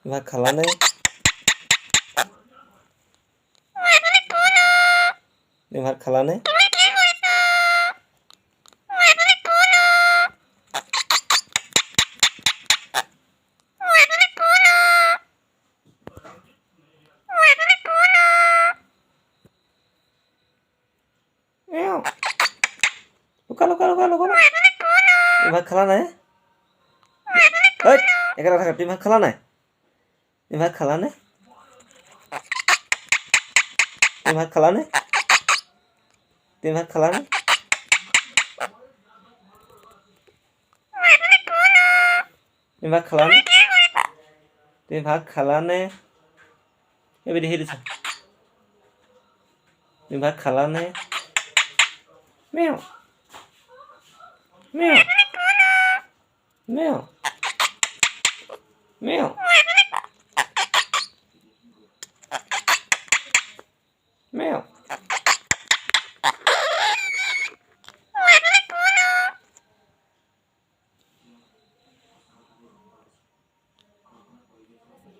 ভাত খালানে? ভাত খালানে? লুকা লুকা লুকা লুকা ভাত খালা নাই? একেটা থাকা তুমি ভাত খালা নাই? তুমি ভাত খালানে? তুমি ভাত খালানে? তুমি ভাত খালানে? তুমি ভাত খালানে? তুমি ভাত খালানে? এবারে হেৰি থাক তুমি ভাত খালানে? মেও মেও মেও মেও